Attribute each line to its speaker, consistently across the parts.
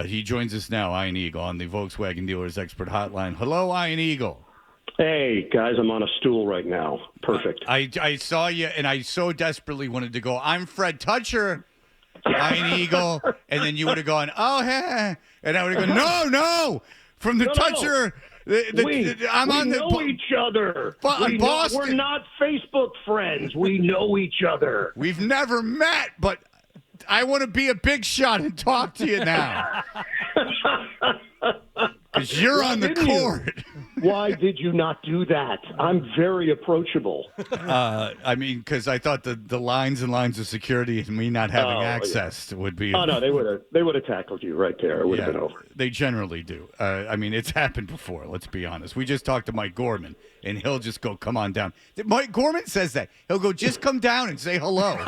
Speaker 1: He joins us now, Iron Eagle, on the Volkswagen Dealers Expert Hotline. Hello, Iron Eagle.
Speaker 2: Hey, guys, I'm on a stool right now. Perfect.
Speaker 1: I saw you, and I so desperately wanted to go, I'm Fred Toucher, Iron Eagle, and then you would have gone, oh, hey, and I would have gone, no, from the
Speaker 2: No.
Speaker 1: Toucher. I'm
Speaker 2: we
Speaker 1: on the
Speaker 2: know each other.
Speaker 1: Boston.
Speaker 2: We're not Facebook friends. We know each other.
Speaker 1: We've never met, but I want to be a big shot and talk to you now. Because you're on the court.
Speaker 2: Why did you not do that? I'm very approachable.
Speaker 1: Because I thought the lines and lines of security and me not having access would be.
Speaker 2: Oh no, they would have tackled you right there. It would have been over.
Speaker 1: They generally do. It's happened before. Let's be honest. We just talked to Mike Gorman, and he'll just go, "Come on down." Mike Gorman says that he'll go, "Just come down and say hello."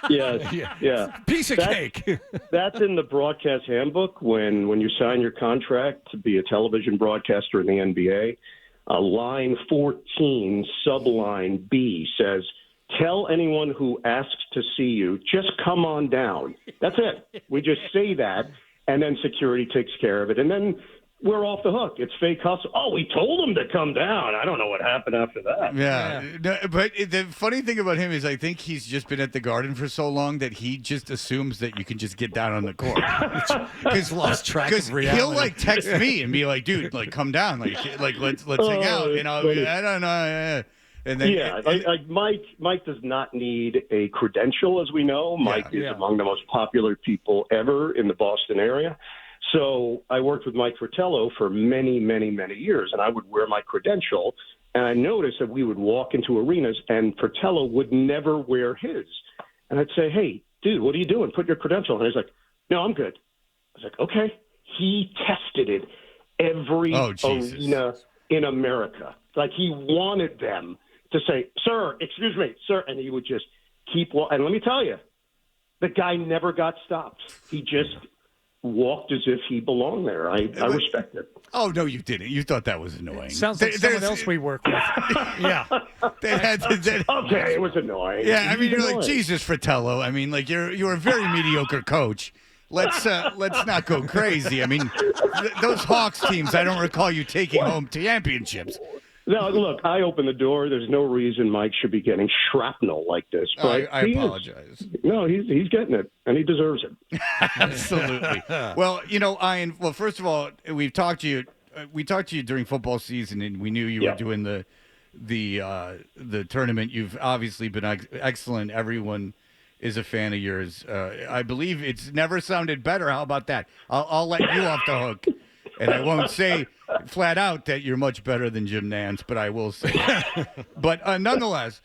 Speaker 2: Yeah.
Speaker 3: Piece of cake.
Speaker 2: That's in the broadcast handbook when you sign your contract to be a television broadcaster in the NBA. Line 14, subline B says, "Tell anyone who asks to see you, just come on down." That's it. We just say that, and then security takes care of it, and then we're off the hook. It's fake hustle. Oh, we told him to come down. I don't know what happened after that.
Speaker 1: Yeah. No, but the funny thing about him is I think he's just been at the Garden for so long that he just assumes that you can just get down on the court.
Speaker 3: He's lost track of reality.
Speaker 1: He'll text me and be like, "Dude, come down, let's hang out." I don't know. And then
Speaker 2: Mike does not need a credential, as we know. Mike is among the most popular people ever in the Boston area. So I worked with Mike Fratello for many, many, many years, and I would wear my credential, and I noticed that we would walk into arenas, and Fratello would never wear his. And I'd say, "Hey, dude, what are you doing? Put your credential on." And he's like, "No, I'm good." I was like, "Okay." He tested it every arena in America. Like he wanted them to say, "Sir, excuse me, sir," and he would just keep walking. And let me tell you, the guy never got stopped. He just walked as if he belonged there. I respect it.
Speaker 1: Oh, no, you didn't. You thought that was annoying.
Speaker 3: Sounds like someone else we work with. Yeah.
Speaker 2: Okay, it was annoying.
Speaker 1: Yeah, you're like, Jesus, Fratello. You're a very mediocre coach. Let's not go crazy. Those Hawks teams, I don't recall you taking home championships.
Speaker 2: No, look, I opened the door. There's no reason Mike should be getting shrapnel like this. But
Speaker 1: I apologize.
Speaker 2: No, he's getting it, and he deserves it.
Speaker 1: Absolutely. Well, Ian, first of all, we talked to you during football season, and we knew you were doing the tournament. You've obviously been excellent. Everyone is a fan of yours. I believe it's never sounded better. How about that? I'll let you off the hook. And I won't say flat out that you're much better than Jim Nantz, but I will say that. But nonetheless,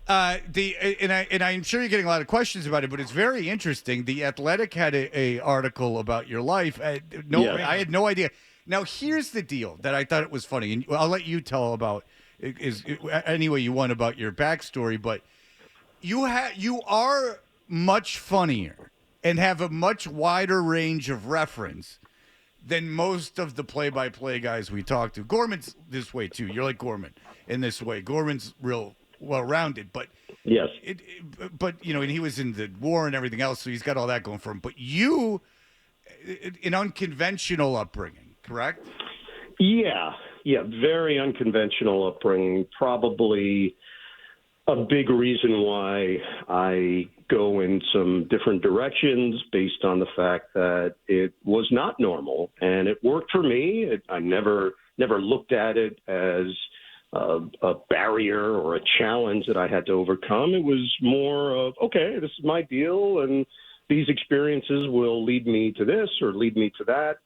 Speaker 1: and I'm sure you're getting a lot of questions about it, but it's very interesting. The Athletic had a article about your life. I had no idea. Now, here's the deal that I thought it was funny, and I'll let you tell about any way you want about your backstory, but you are much funnier and have a much wider range of reference than most of the play-by-play guys we talk to. Gorman's this way, too. You're like Gorman in this way. Gorman's real well-rounded, but
Speaker 2: yes,
Speaker 1: and he was in the war and everything else, so he's got all that going for him. But you, an unconventional upbringing, correct?
Speaker 2: Yeah, very unconventional upbringing. Probably a big reason why I go in some different directions based on the fact that it was not normal, and it worked for me. I never looked at it as a barrier or a challenge that I had to overcome. It was more of, okay, this is my deal, and these experiences will lead me to this or lead me to that.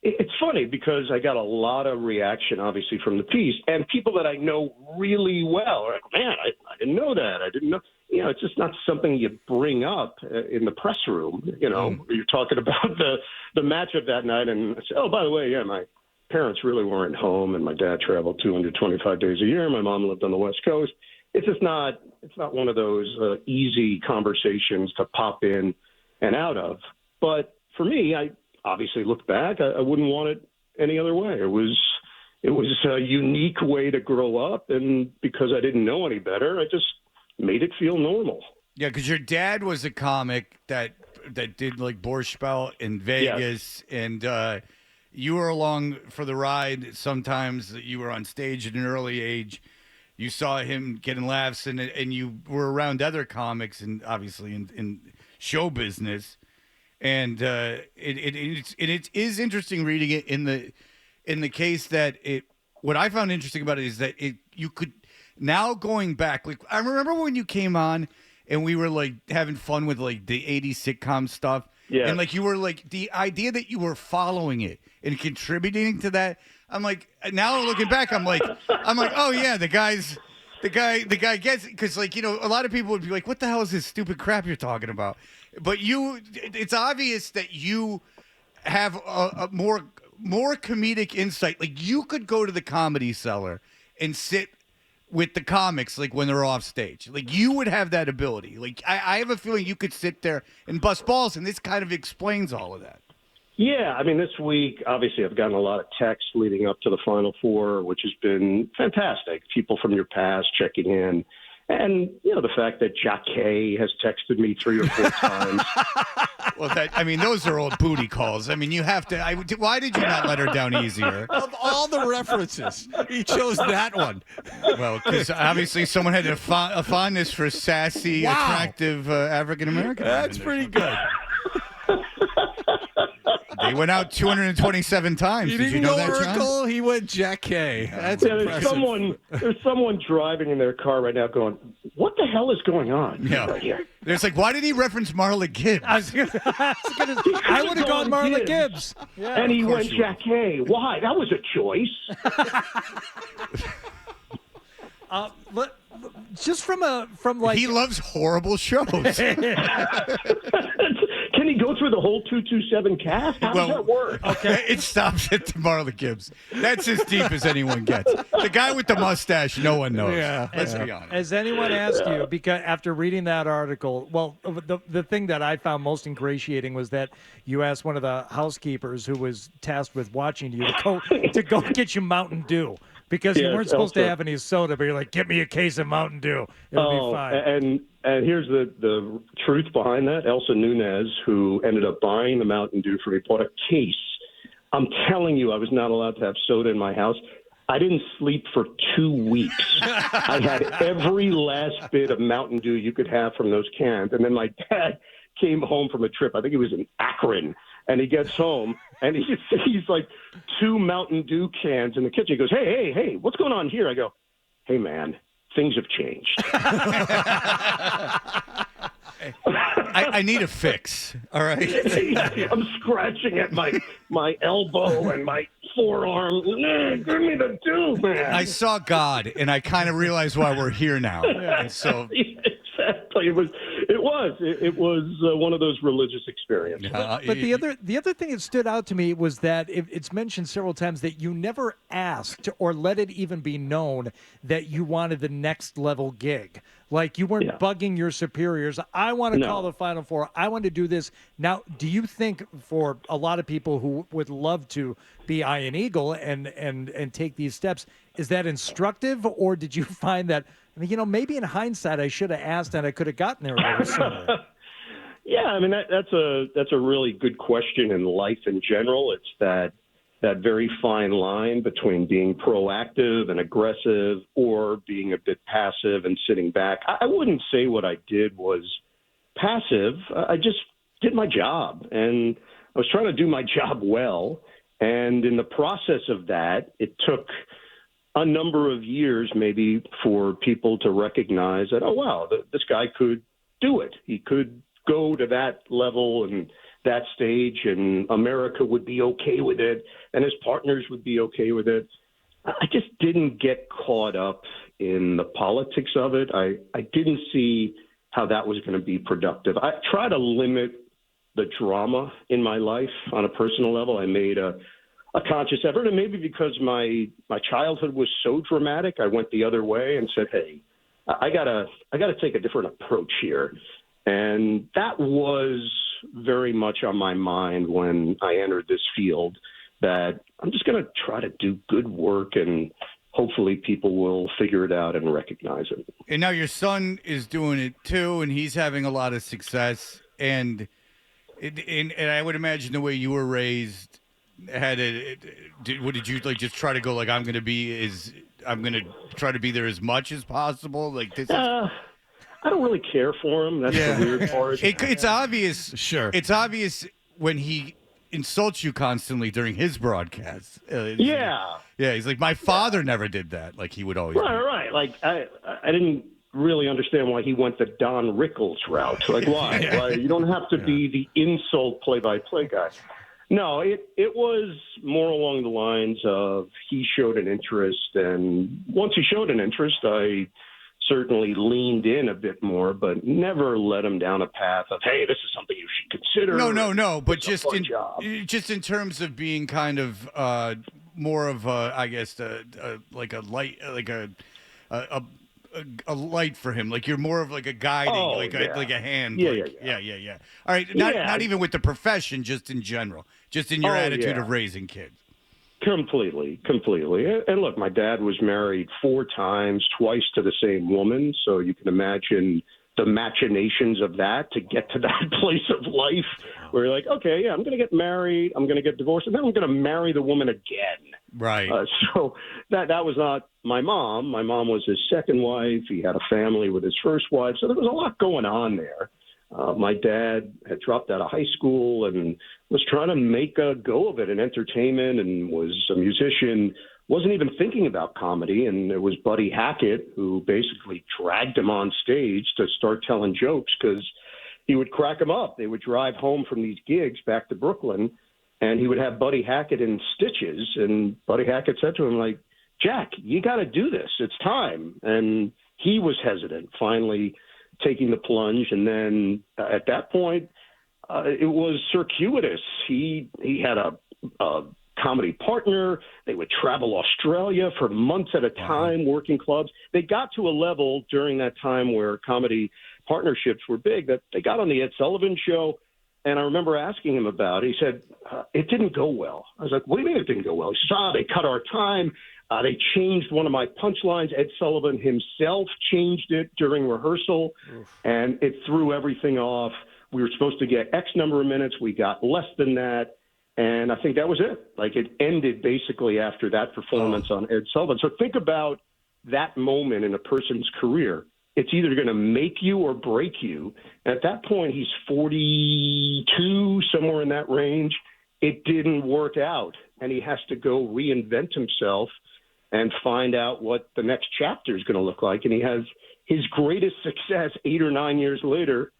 Speaker 2: It's funny because I got a lot of reaction, obviously, from the piece, and people that I know really well are like, "Man, I didn't know that. I didn't know." It's just not something you bring up in the press room. You're talking about the matchup that night, and I say, "Oh, by the way, my parents really weren't home, and my dad traveled 225 days a year. My mom lived on the West Coast." It's just not. It's not one of those easy conversations to pop in and out of. But for me, I obviously look back, I wouldn't want it any other way. It was a unique way to grow up, and because I didn't know any better, I just made it feel normal.
Speaker 1: Yeah, because your dad was a comic that that did like Borscht Belt in Vegas, and you were along for the ride. Sometimes you were on stage at an early age. You saw him getting laughs, and you were around other comics, and obviously in show business. And it is interesting reading it in the case that what I found interesting about it is that you could now going back, like I remember when you came on and we were like having fun with like the 80s sitcom stuff. Yeah. And like you were like the idea that you were following it and contributing to that. I'm like, now looking back, I'm like, oh yeah, the guy gets it. Because like, you know, a lot of people would be like, what the hell is this stupid crap you're talking about? But it's obvious that you have a more comedic insight. Like you could go to the Comedy Cellar and sit with the comics, like when they're off stage. Like you would have that ability. Like I have a feeling you could sit there and bust balls, and this kind of explains all of that.
Speaker 2: Yeah, I mean, this week, obviously, I've gotten a lot of texts leading up to the Final Four, which has been fantastic. People from your past checking in. And, you know, the fact that Jacquet has texted me 3 or 4 times.
Speaker 1: Well, those are old booty calls. I mean, you have to. Why did you not let her down easier?
Speaker 3: Of all the references, he chose that one.
Speaker 1: Well, because obviously someone had a fondness for sassy, attractive African American.
Speaker 3: That's pretty good.
Speaker 1: They went out 227 times. Did you know that, John?
Speaker 3: Oracle, he went Jacquet. That's impressive.
Speaker 2: There's someone driving in their car right now going, what the hell is going on right here?
Speaker 1: There's like, why did he reference Marla Gibbs?
Speaker 3: I would have gone Marla Gibbs.
Speaker 2: Yeah, and he went Jacquet. Why? That was a choice.
Speaker 3: Just from like
Speaker 1: he loves horrible shows.
Speaker 2: Can he go through the whole 227 cast? How does that work?
Speaker 1: Okay, it stops at Marla Gibbs. That's as deep as anyone gets. The guy with the mustache, no one knows.
Speaker 3: Yeah,
Speaker 1: let's be honest.
Speaker 3: Has anyone asked you, because after reading that article, well, the thing that I found most ingratiating was that you asked one of the housekeepers who was tasked with watching you to go get you Mountain Dew. Because you weren't supposed to have any soda, but you're like, get me a case of Mountain Dew. It'll be fine.
Speaker 2: And here's the truth behind that. Elsa Nunez, who ended up buying the Mountain Dew for me, bought a case. I'm telling you, I was not allowed to have soda in my house. I didn't sleep for 2 weeks. I had every last bit of Mountain Dew you could have from those cans. And then my dad came home from a trip. I think he was in Akron. And he gets home, and he's like 2 Mountain Dew cans in the kitchen. He goes, hey, what's going on here? I go, hey, man, things have changed.
Speaker 1: I need a fix, all right?
Speaker 2: I'm scratching at my elbow and my forearm. Give me the Dew, man.
Speaker 1: I saw God, and I kind of realized why we're here now. And so...
Speaker 2: Exactly. It was one of those religious experiences.
Speaker 3: But the other thing that stood out to me was that it's mentioned several times that you never asked or let it even be known that you wanted the next level gig. Like you weren't bugging your superiors. I want to call the Final Four. I want to do this. Now, do you think for a lot of people who would love to be Iron Eagle and take these steps, is that instructive, or did you find that, maybe in hindsight I should have asked and I could have gotten there a little sooner?
Speaker 2: Yeah, I mean that's a really good question in life in general. It's that very fine line between being proactive and aggressive or being a bit passive and sitting back. I wouldn't say what I did was passive. I just did my job, and I was trying to do my job well. And in the process of that, it took a number of years maybe for people to recognize that, oh, wow, this guy could do it. He could go to that level and that stage, and America would be okay with it, and his partners would be okay with it. I just didn't get caught up in the politics of it. I didn't see how that was going to be productive. I try to limit the drama in my life on a personal level. I made a conscious effort, and maybe because my childhood was so dramatic, I went the other way and said, hey, I gotta take a different approach here. And that was very much on my mind when I entered this field, that I'm just going to try to do good work, and hopefully people will figure it out and recognize it.
Speaker 1: And now your son is doing it too, and he's having a lot of success. And And I would imagine the way you were raised what did you like? Just try to go like I'm going to try to be there as much as possible. Like this is.
Speaker 2: I don't really care for him. That's the weird part.
Speaker 1: It's obvious.
Speaker 4: Sure.
Speaker 1: It's obvious when he insults you constantly during his broadcasts.
Speaker 2: Yeah.
Speaker 1: Yeah. He's like, my father never did that. Like he would always.
Speaker 2: Right. Like I didn't really understand why he went the Don Rickles route. Like why? Why? You don't have to be the insult play-by-play guy. No, it was more along the lines of he showed an interest, and once he showed an interest, I certainly leaned in a bit more, but never led him down a path of, hey, this is something you should consider.
Speaker 1: No. But just in terms of being kind of more of a, I guess, like a light, like a light for him. Like you're more of like a guiding, like a hand. Yeah. All right, not even with the profession, just in general, just in your attitude of raising kids.
Speaker 2: Completely. And look, my dad was married 4 times, twice to the same woman, so you can imagine the machinations of that to get to that place of life where you're like, okay, I'm going to get married, I'm going to get divorced, and then I'm going to marry the woman again.
Speaker 1: Right.
Speaker 2: So that was not my mom. My mom was his second wife. He had a family with his first wife, so there was a lot going on there. My dad had dropped out of high school and was trying to make a go of it in entertainment and was a musician, wasn't even thinking about comedy. And there was Buddy Hackett, who basically dragged him on stage to start telling jokes because he would crack him up. They would drive home from these gigs back to Brooklyn, and he would have Buddy Hackett in stitches. And Buddy Hackett said to him, like, Jack, you got to do this. It's time. And he was hesitant, finally taking the plunge. And then at that point, it was circuitous. He had a comedy partner. They would travel Australia for months at a time, working clubs. They got to a level during that time where comedy partnerships were big that they got on the Ed Sullivan Show. And I remember asking him about it. He said, it didn't go well. I was like, what do you mean it didn't go well? He said, they cut our time. They changed one of my punchlines. Ed Sullivan himself changed it during rehearsal, and it threw everything off. We were supposed to get X number of minutes. We got less than that, and I think that was it. Like, it ended basically after that performance on Ed Sullivan. So think about that moment in a person's career. It's either going to make you or break you. And at that point, he's 42, somewhere in that range. It didn't work out, and he has to go reinvent himself and find out what the next chapter is going to look like. And he has his greatest success 8 or 9 years later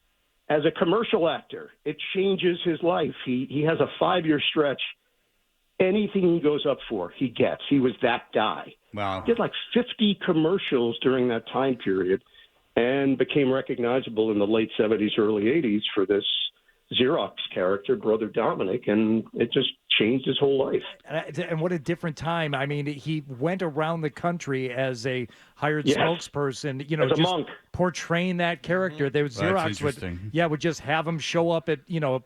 Speaker 2: as a commercial actor. It changes his life. He has a 5-year stretch. Anything he goes up for, he gets. He was that guy.
Speaker 1: Wow.
Speaker 2: He did like 50 commercials during that time period and became recognizable in the late 70s, early 80s for this Xerox character, Brother Dominic, and it just changed his whole life.
Speaker 3: And what a different time. I mean, he went around the country as a hired spokesperson,
Speaker 2: as a
Speaker 3: just
Speaker 2: monk,
Speaker 3: portraying that character. They would Xerox would just have him show up at,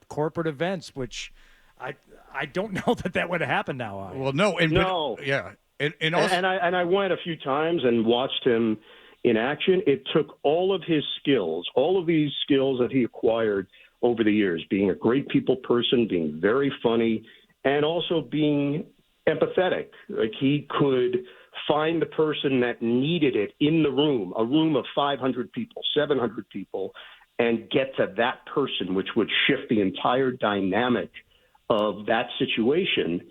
Speaker 3: corporate events, which I don't know that would happen now.
Speaker 1: Well, no. And also,
Speaker 2: and I went a few times and watched him in action. It took all of his skills, all of these skills that he acquired over the years, being a great people person, being very funny, and also being empathetic. Like, he could find the person that needed it in the room, a room of 500 people, 700 people, and get to that person, which would shift the entire dynamic of that situation.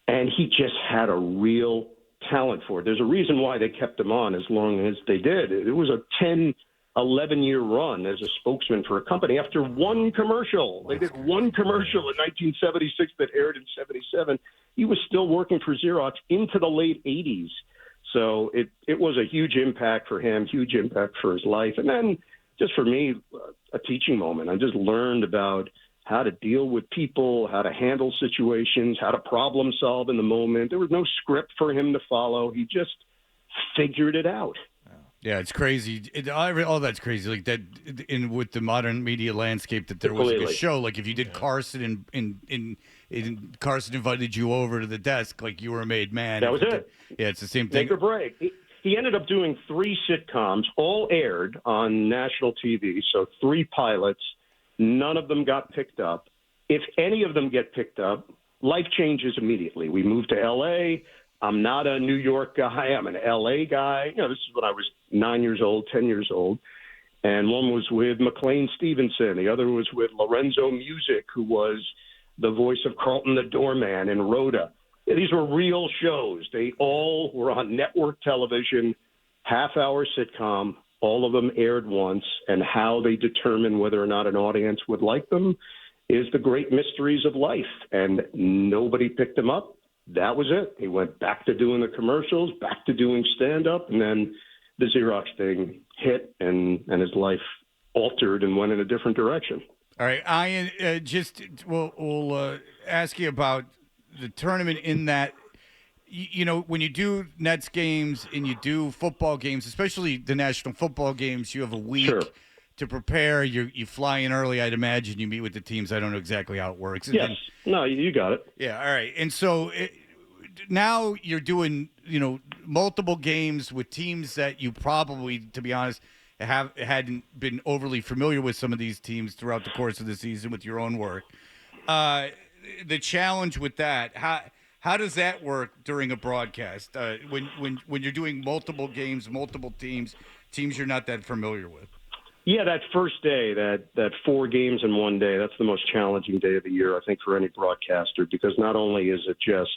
Speaker 2: And he just had a real talent for it. There's a reason why they kept him on as long as they did. It was a 11-year run as a spokesman for a company after one commercial. They did one commercial in 1976 that aired in 77. He was still working for Xerox into the late 80s. So it was a huge impact for him, huge impact for his life. And then just for me, a teaching moment. I just learned about how to deal with people, how to handle situations, how to problem solve in the moment. There was no script for him to follow. He just figured it out.
Speaker 1: Yeah, it's crazy. All that's crazy. Like that, with the modern media landscape, that there was like a show. Like if you did Carson and Carson invited you over to the desk, like you were a made man.
Speaker 2: That was it.
Speaker 1: Yeah, it's the same thing.
Speaker 2: Make or break. He ended up doing 3 sitcoms, all aired on national TV. So 3 pilots. None of them got picked up. if any of them get picked up, life changes immediately. We moved to L.A. I'm not a New York guy. I'm an L.A. guy. This is when I was 9 years old, 10 years old. And one was with McLean Stevenson. The other was with Lorenzo Music, who was the voice of Carlton the Doorman in Rhoda. These were real shows. They all were on network television, half-hour sitcom. All of them aired once. And how they determine whether or not an audience would like them is the great mysteries of life. And nobody picked him up. That was it. He went back to doing the commercials, back to doing stand-up, and then the Xerox thing hit, and his life altered and went in a different direction.
Speaker 1: All right, Ian, we'll ask you about the tournament in that, when you do Nets games and you do football games, especially the National Football Games, you have a week to prepare. You fly in early, I'd imagine. You meet with the teams. I don't know exactly how it works.
Speaker 2: Yes. No, you got it.
Speaker 1: Yeah, all right. And so now you're doing, multiple games with teams that you probably, to be honest, hadn't been overly familiar with some of these teams throughout the course of the season with your own work. The challenge with that, how does that work during a broadcast when you're doing multiple games, multiple teams you're not that familiar with?
Speaker 2: Yeah, that first day, that 4 games in one day, that's the most challenging day of the year, I think, for any broadcaster, because not only is it just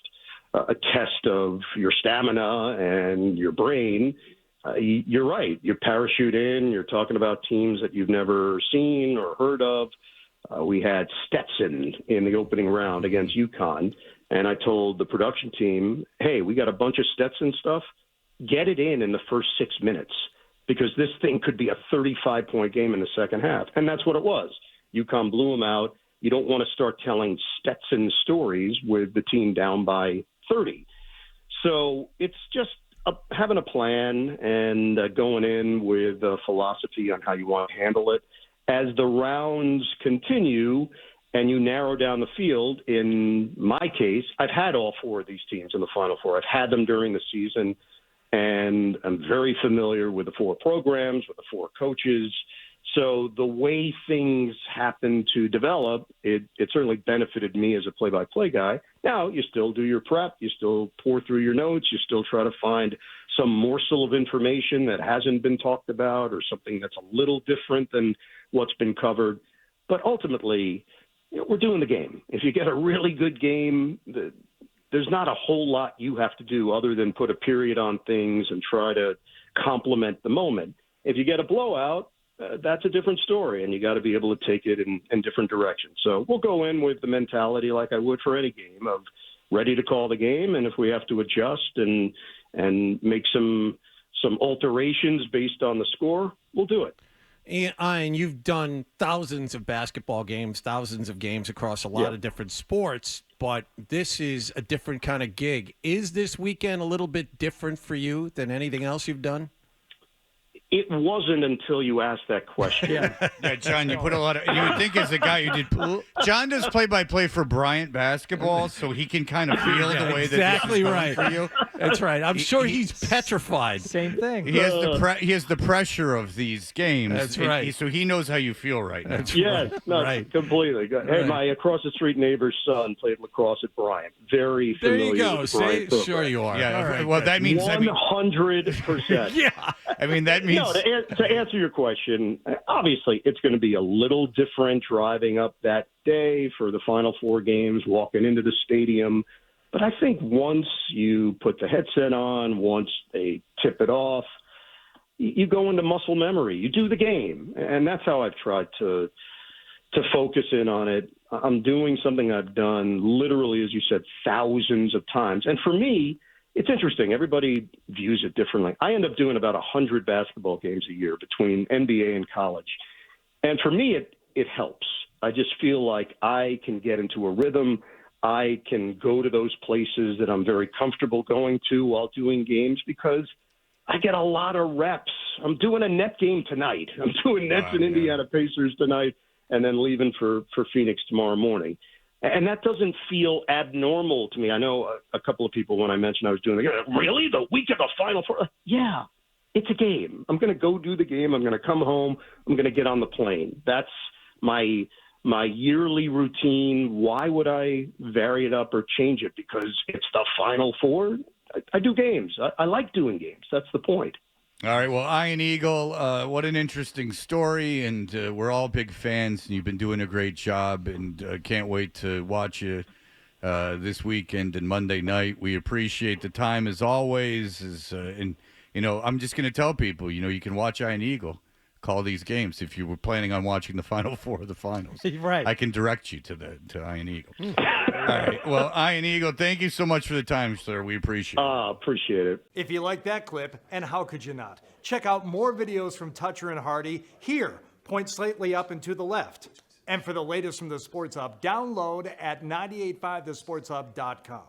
Speaker 2: a test of your stamina and your brain, you're right. You parachute in, you're talking about teams that you've never seen or heard of. We had Stetson in the opening round against UConn, and I told the production team, hey, we got a bunch of Stetson stuff. Get it in the first 6 minutes, because this thing could be a 35-point game in the second half. And that's what it was. UConn blew them out. You don't want to start telling Stetson stories with the team down by 30. So it's just having a plan and going in with a philosophy on how you want to handle it. As the rounds continue and you narrow down the field, in my case, I've had all 4 of these teams in the Final Four. I've had them during the season, and I'm very familiar with the 4 programs, with the 4 coaches. So the way things happen to develop, it certainly benefited me as a play-by-play guy. Now, you still do your prep. You still pour through your notes. You still try to find some morsel of information that hasn't been talked about or something that's a little different than what's been covered. But ultimately, we're doing the game. If you get a really good game, there's not a whole lot you have to do other than put a period on things and try to complement the moment. If you get a blowout, that's a different story, and you got to be able to take it in different directions. So we'll go in with the mentality like I would for any game of ready to call the game, and if we have to adjust and make some alterations based on the score, we'll do it.
Speaker 4: Ian, you've done thousands of basketball games, thousands of games across a lot of different sports, but this is a different kind of gig. Is this weekend a little bit different for you than anything else you've done?
Speaker 2: It wasn't until you asked that question.
Speaker 1: Yeah, John, you put a lot of. You would think as a guy who did. John does play-by-play for Bryant basketball, so he can kind of feel the way
Speaker 4: exactly
Speaker 1: that
Speaker 4: right.
Speaker 1: For you.
Speaker 4: That's right. I'm sure he's petrified.
Speaker 3: Same thing.
Speaker 1: He has the pressure of these games.
Speaker 4: That's right.
Speaker 1: So he knows how you feel right now.
Speaker 2: Yes,
Speaker 4: right.
Speaker 2: Completely. Hey, my across-the-street neighbor's son played lacrosse at Bryant. Very familiar.
Speaker 4: There you go.
Speaker 2: With the Bryant program.
Speaker 4: Sure you are.
Speaker 1: Yeah.
Speaker 4: All right,
Speaker 1: well, that means
Speaker 2: 100%.
Speaker 4: Yeah.
Speaker 1: I mean, that means.
Speaker 2: No, to answer your question, obviously it's going to be a little different driving up that day for the Final Four games, walking into the stadium. But I think once you put the headset on, once they tip it off, you go into muscle memory. You do the game. And that's how I've tried to focus in on it. I'm doing something I've done literally, as you said, thousands of times. And for me, it's interesting. Everybody views it differently. I end up doing about 100 basketball games a year between NBA and college. And for me, it helps. I just feel like I can get into a rhythm. I can go to those places that I'm very comfortable going to while doing games because I get a lot of reps. I'm doing a net game tonight. I'm doing Nets and Indiana Pacers tonight and then leaving for Phoenix tomorrow morning. And that doesn't feel abnormal to me. I know a couple of people, when I mentioned I was doing really? The week of the Final Four? Yeah, it's a game. I'm going to go do the game. I'm going to come home. I'm going to get on the plane. That's my my yearly routine. Why would I vary it up or change it? Because it's the Final Four. I do games. I like doing games. That's the point.
Speaker 1: All right. Well, Iron Eagle, what an interesting story, and we're all big fans, and you've been doing a great job, and can't wait to watch you this weekend and Monday night. We appreciate the time as always. And I'm just going to tell people, you can watch Iron Eagle. Call these games if you were planning on watching the Final Four of the finals.
Speaker 3: Right.
Speaker 1: I can direct you to Iron Eagle. All right. Well, Iron Eagle, thank you so much for the time, sir. We appreciate it.
Speaker 2: Appreciate it.
Speaker 3: If you like that clip, and how could you not? Check out more videos from Toucher and Hardy here. Point slightly up and to the left. And for the latest from the Sports Hub, download at 985thesportshub.com.